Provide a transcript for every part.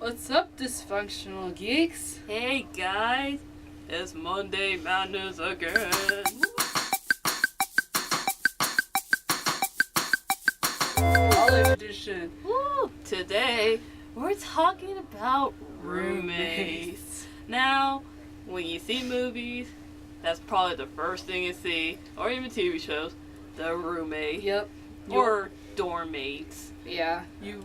What's up, Dysfunctional Geeks? Hey guys, it's Monday Madness again. College edition. Woo! Today, we're talking about roommates. Now, when you see movies, that's probably the first thing you see, or even TV shows, the roommate. Yep. Or dorm mates. Yeah. You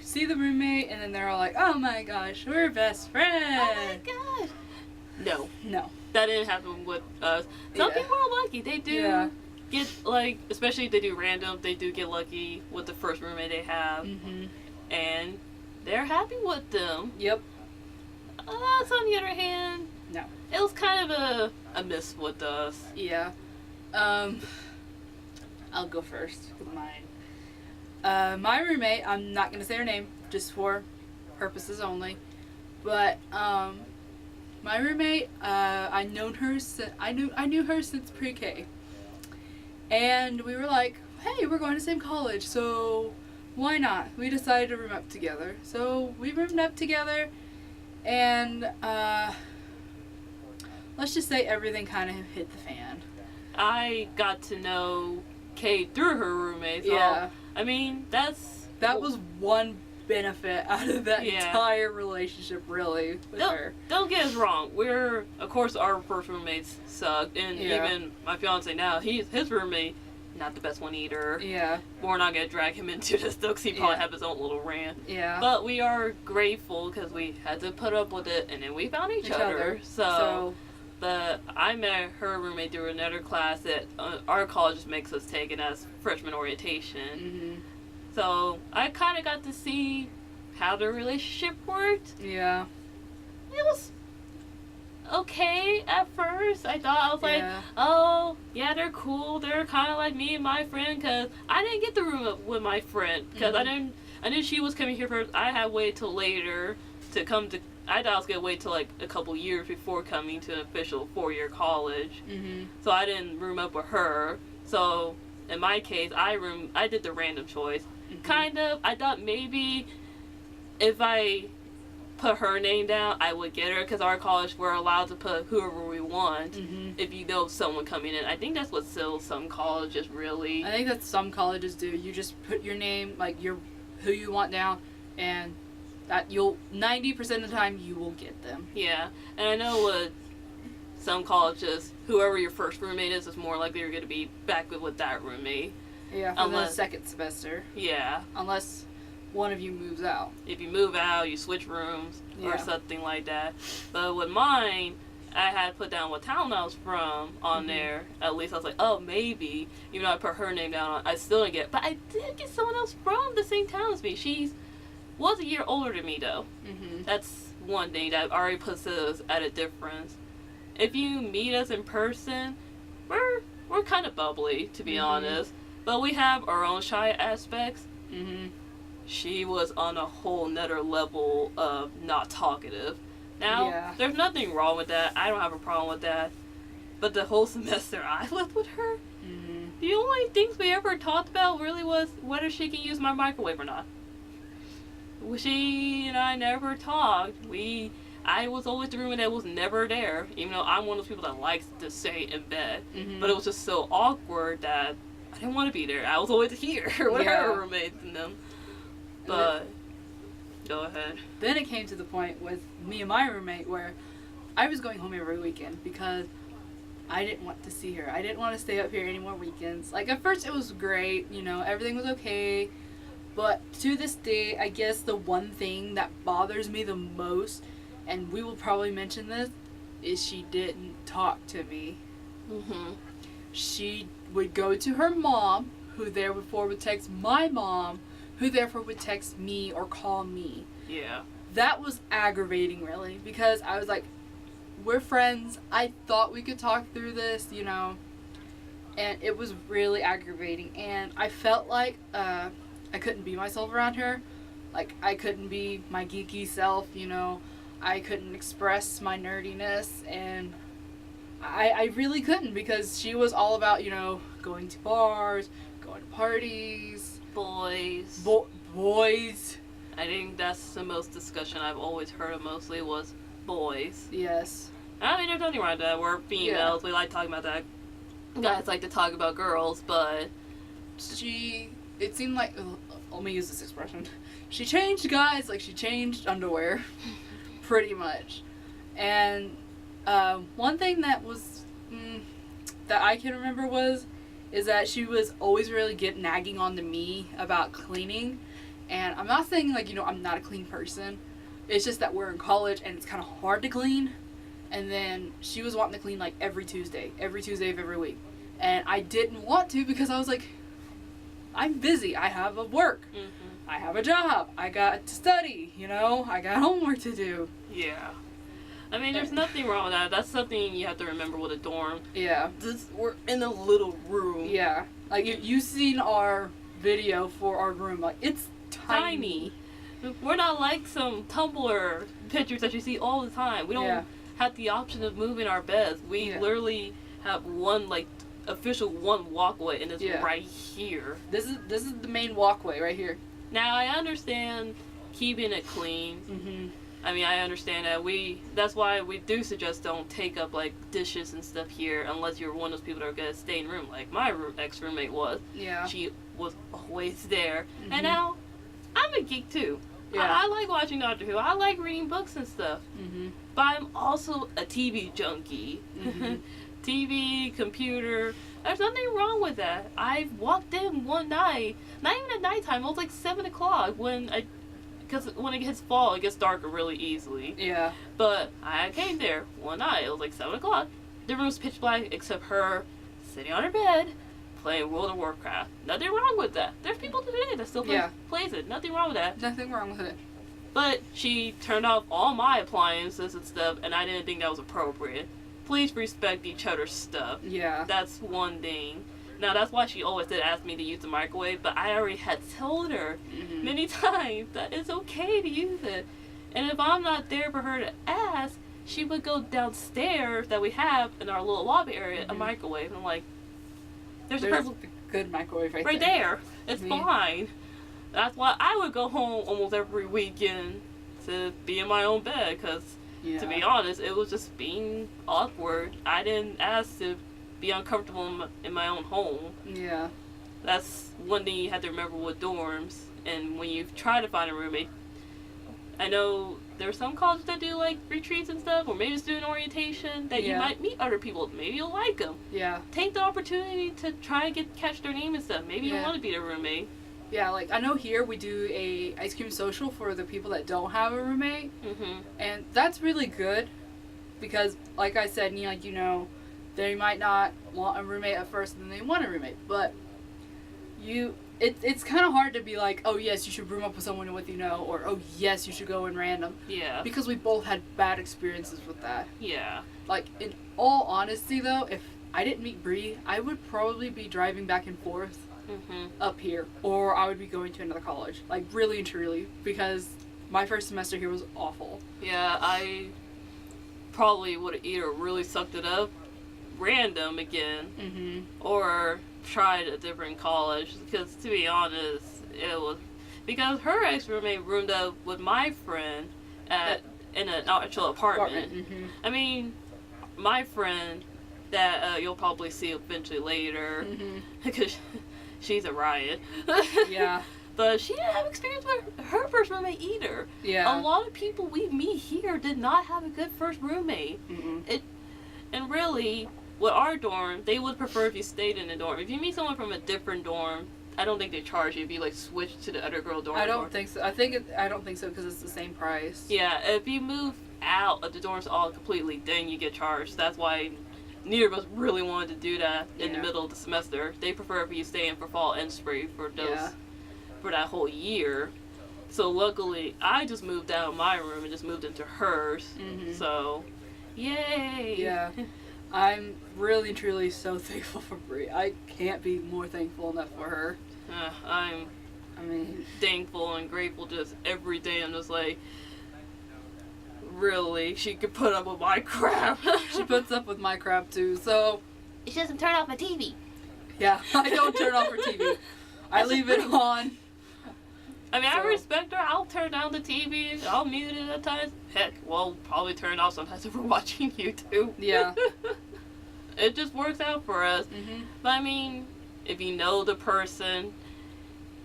see the roommate, and then they're all like, "Oh my gosh, we're best friends." Oh my god. No. That didn't happen with us. Some people are lucky. They do get, like, especially if they do random, they do get lucky with the first roommate they have. Mm-hmm. And they're happy with them. Yep. So on the other hand, No. it was kind of a miss with us. Yeah. I'll go first with mine. My roommate, I'm not gonna say her name, just for purposes only. But my roommate, I knew her since pre-K, and we were like, hey, we're going to the same college, so why not? We decided to room up together, so we roomed up together, and let's just say everything kind of hit the fan. I got to know Kate through her roommate. So, Yeah. I mean, that was one benefit out of that entire relationship, really, with her. Don't get us wrong. Of course, our first roommates sucked, and even my fiance now, his roommate, not the best one either. Yeah. We're not gonna drag him into this though, because he probably have his own little rant. Yeah. But we are grateful because we had to put up with it, and then we found each other. So I met her roommate through another class that our college just makes us take it as freshman orientation. Mm-hmm. So I kind of got to see how the relationship worked. Yeah. It was okay at first. I was like, Yeah. oh, yeah, they're cool. They're kind of like me and my friend, because I didn't get the room up with my friend, because I knew she was coming here first. I had waited till later to come to. I thought I was gonna wait till like a couple years before coming to an official 4-year college. Mm-hmm. So I didn't room up with her. So in my case, I did the random choice. Mm-hmm. Kind of. I thought maybe if I put her name down, I would get her, because our college, we're allowed to put whoever we want. Mm-hmm. If you know someone coming in. I think that's what sells some colleges, really. I think that some colleges do. You just put your name, like who you want down, and that 90% of the time you will get them. Yeah, and I know with some colleges, whoever your first roommate is more likely you're going to be back with that roommate. Yeah, for the second semester. Yeah. Unless one of you moves out. If you move out, you switch rooms or something like that. But with mine, I had put down what town I was from on there. At least I was like, oh, maybe. Even though I put her name down, I still didn't get. But I did get someone else from the same town as me. She was a year older than me, though. Mm-hmm. That's one thing that already puts us at a difference. If you meet us in person, we're kind of bubbly, to be honest. But we have our own shy aspects. Mm-hmm. She was on a whole nother level of not talkative. Now, there's nothing wrong with that. I don't have a problem with that. But the whole semester I lived with her, the only things we ever talked about really was whether she can use my microwave or not. She and I never talked. I was always the roommate that was never there, even though I'm one of those people that likes to stay in bed. But it was just so awkward that I didn't want to be there. I was always here with her roommates and them. But go ahead. Then it came to the point with me and my roommate where I was going home every weekend because I didn't want to see her. I didn't want to stay up here any more weekends. Like, at first it was great, everything was okay. But to this day, I guess the one thing that bothers me the most, and we will probably mention this, is she didn't talk to me. Mm-hmm. She would go to her mom, who therefore would text my mom, who therefore would text me or call me. Yeah. That was aggravating, really, because I was like, we're friends. I thought we could talk through this, and it was really aggravating. And I felt like I couldn't be myself around her. Like, I couldn't be my geeky self, I couldn't express my nerdiness, and I really couldn't, because she was all about, going to bars, going to parties. Boys. Boys. I think that's the most discussion I've always heard of mostly was boys. Yes. I mean, there's nothing wrong with that. We're females. We like talking about that. Guys like to talk about girls, but... It seemed like... let me use this expression. She changed guys like she changed underwear. Pretty much. And one thing that was... that I can remember is that she was always really nagging on to me about cleaning. And I'm not saying, like, I'm not a clean person. It's just that we're in college and it's kind of hard to clean. And then she was wanting to clean, like, every Tuesday of every week. And I didn't want to because I was like, I'm busy. I have a work. Mm-hmm. I have a job. I got to study, I got homework to do. Yeah. I mean, there's nothing wrong with that. That's something you have to remember with a dorm. Yeah. We're in a little room. Yeah. Like, you've seen our video for our room. Like, it's tiny. We're not like some Tumblr pictures that you see all the time. We don't have the option of moving our beds. We literally have one, like, official one walkway, and it's right here. This is the main walkway right here. Now, I understand keeping it clean. Mm-hmm. I mean, I understand that. That's why we do suggest don't take up, like, dishes and stuff here unless you're one of those people that are going to stay in room, like my ex-roommate was. Yeah. She was always there. Mm-hmm. And now, I'm a geek, too. Yeah. I like watching Doctor Who. I like reading books and stuff. Mm-hmm. But I'm also a TV junkie. Mm-hmm. TV, computer. There's nothing wrong with that. I walked in one night, not even at nighttime, it was like 7 o'clock because when it gets fall, it gets darker really easily. Yeah. But I came there one night, it was like 7 o'clock. The room was pitch black except her sitting on her bed playing World of Warcraft. Nothing wrong with that. There's people today that still plays it. Nothing wrong with that. Nothing wrong with it. But she turned off all my appliances and stuff, and I didn't think that was appropriate. Please respect each other's stuff. Yeah. That's one thing. Now, that's why she always did ask me to use the microwave, but I already had told her many times that it's okay to use it. And if I'm not there for her to ask, she would go downstairs that we have in our little lobby area, a microwave. And I'm like, there's a good microwave right there. It's fine. That's why I would go home almost every weekend to be in my own bed, because to be honest, it was just being awkward. I didn't ask to be uncomfortable in my own home. Yeah. That's one thing you have to remember with dorms. And when you try to find a roommate, I know there's some colleges that do, like, retreats and stuff, or maybe just do an orientation, that you might meet other people. Maybe you'll like them. Yeah. Take the opportunity to try and catch their name and stuff. Maybe you want to be their roommate. Yeah, like, I know here we do a ice cream social for the people that don't have a roommate. Mm-hmm. And that's really good because, like I said, they might not want a roommate at first and then they want a roommate. But it's kind of hard to be like, oh, yes, you should room up with someone or, oh, yes, you should go in random. Yeah. Because we both had bad experiences with that. Yeah. Like, in all honesty, though, if I didn't meet Bree, I would probably be driving back and forth up here, or I would be going to another college. Like, really and truly, because my first semester here was awful. Yeah, I probably would have either really sucked it up, random again, or tried a different college, because to be honest, it was because her ex-roommate roomed up with my friend in an actual apartment. I mean, my friend that you'll probably see eventually later, because she's a riot. Yeah. But she didn't have experience with her first roommate either. Yeah. A lot of people we meet here did not have a good first roommate. And really, with our dorm, they would prefer if you stayed in the dorm. If you meet someone from a different dorm, I don't think they charge you if you, like, switch to the other girl dorm. I don't think so. I don't think so because it's the same price. Yeah, if you move out of the dorms all completely, then you get charged. That's why neither of us really wanted to do that in the middle of the semester. They prefer if you stay in for fall and spring for that whole year. So luckily, I just moved out of my room and just moved into hers. So, yay! Yeah. I'm really, truly so thankful for Brie. I can't be more thankful enough for her. I mean, thankful and grateful just every day. I'm just like, really, she could put up with my crap. She puts up with my crap too, so. She doesn't turn off my TV. Yeah, I don't turn off her TV. I leave it on. I mean, I So- respect her. I'll turn down the TV. I'll mute it at times. Heck, well, probably turn it off sometimes if we're watching YouTube. Yeah. It just works out for us. Mhm. But I mean, if you know the person,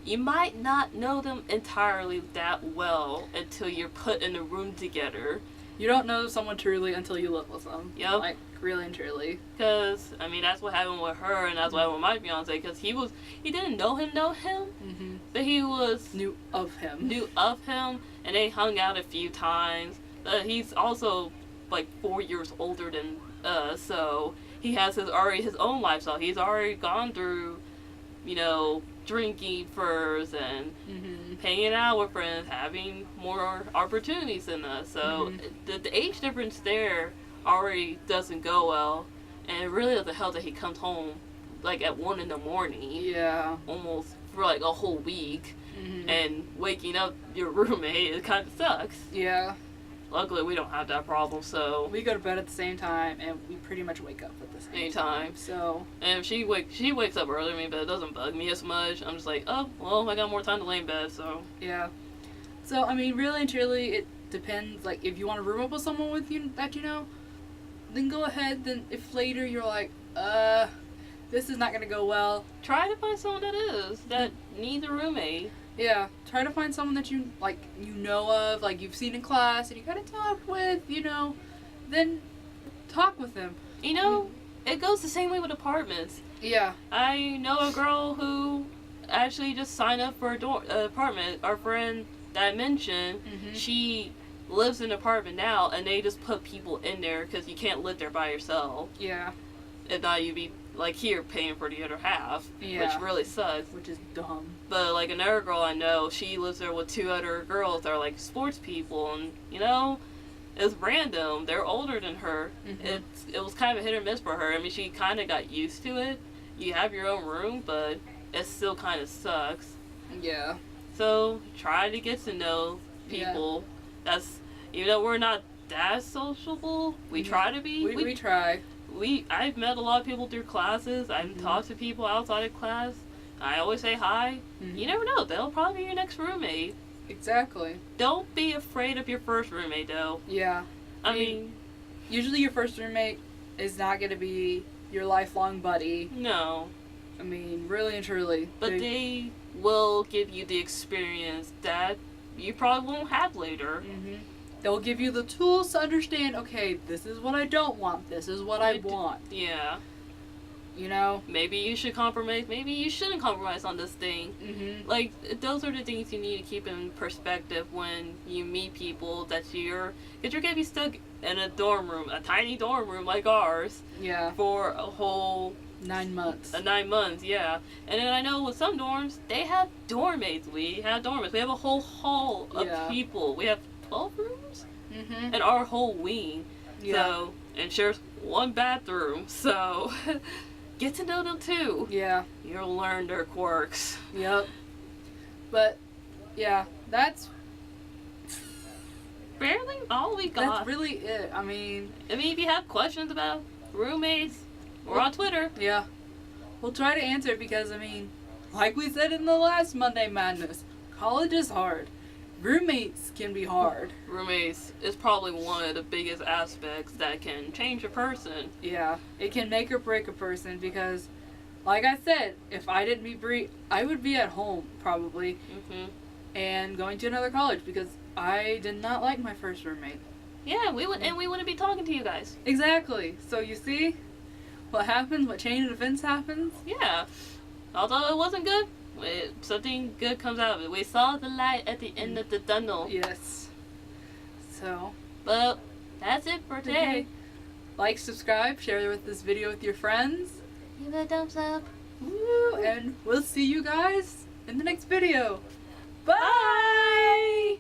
you might not know them entirely that well until you're put in a room together. You don't know someone truly until you live with them. Yep. Like, really and truly. Because, I mean, that's what happened with her, and that's what happened with my fiance. Because he didn't know him, Mm-hmm. but he was Knew of him. and they hung out a few times. He's also like 4 years older than us, so he has his own lifestyle. He's already gone through, drinking first and Mm-hmm. hanging out with friends, having more opportunities than us. So the age difference there already doesn't go well, and it really doesn't help that he comes home like at 1 a.m, Yeah. almost for like a whole week, Mm-hmm. and waking up your roommate, it kind of sucks. Yeah. Luckily, we don't have that problem, so We go to bed at the same time, and we pretty much wake up at the same Anytime. So, and if she wakes up early, but it doesn't bug me as much. I'm just like, oh well, I got more time to lay in bed, so yeah. So, I mean, really and truly, it depends. Like, if you want to room up with someone with you that you know, then go ahead. Then if later you're like, this is not going to go well, try to find someone that needs a roommate. yeah, try to find someone that you know of, like you've seen in class and you kind of talk with, then talk with them. It goes the same way with apartments. Yeah. I know a girl who actually just signed up for a apartment. Our friend that I mentioned, Mhm. she lives in an apartment now, and they just put people in there because you can't live there by yourself. Yeah. If not, you'd be like here paying for the other half, Yeah. which really sucks. Which is dumb. But like another girl I know, she lives there with 2 other girls that are like sports people, and it's random. They're older than her. Mhm. It was kind of a hit or miss for her. I mean, she kind of got used to it. You have your own room, but it still kind of sucks. Yeah. So try to get to know people. That's even though we're not that sociable, we try to be. We try. I've met a lot of people through classes. I've talked to people outside of class. I always say hi. Mhm. You never know. They'll probably be your next roommate. Exactly. Don't be afraid of your first roommate, though. Yeah. I mean, usually your first roommate is not going to be your lifelong buddy. no. I mean, really and truly. But they will give you the experience that you probably won't have later. Mhm. They'll give you the tools to understand, okay, this is what I don't want, this is what I want. Yeah. Maybe you should compromise. Maybe you shouldn't compromise on this thing. Mm-hmm. Like, those are the things you need to keep in perspective when you meet people that because you're going to be stuck in a dorm room, a tiny dorm room like ours, Yeah. for a whole 9 months. 9 months, yeah. And then I know with some dorms, they have dorm mates. We have dorm mates. We have a whole hall of Yeah. people. We have 12 rooms Mm-hmm. in our whole wing. Yeah. So, and shares 1 bathroom. So, get to know them too. Yeah. You'll learn their quirks. Yep. But, yeah, that's Barely all we got. that's really it. I mean, if you have questions about roommates, we're on Twitter. yeah. We'll try to answer it because, I mean, like we said in the last Monday Madness, college is hard. Roommates can be hard. Roommates is probably one of the biggest aspects that can change a person. Yeah. It can make or break a person because, like I said, if I didn't meet Bree, I would be at home probably and going to another college because I did not like my first roommate. Yeah, we wouldn't be talking to you guys. Exactly. So you see what happens, what chain of events happens? Yeah. Although it wasn't good, something good comes out of it. We saw the light at the end of the tunnel. Yes. So, Well, that's it for today. like, subscribe, share this video with your friends. Give it a thumbs up. Woo, and we'll see you guys in the next video. Bye! Bye!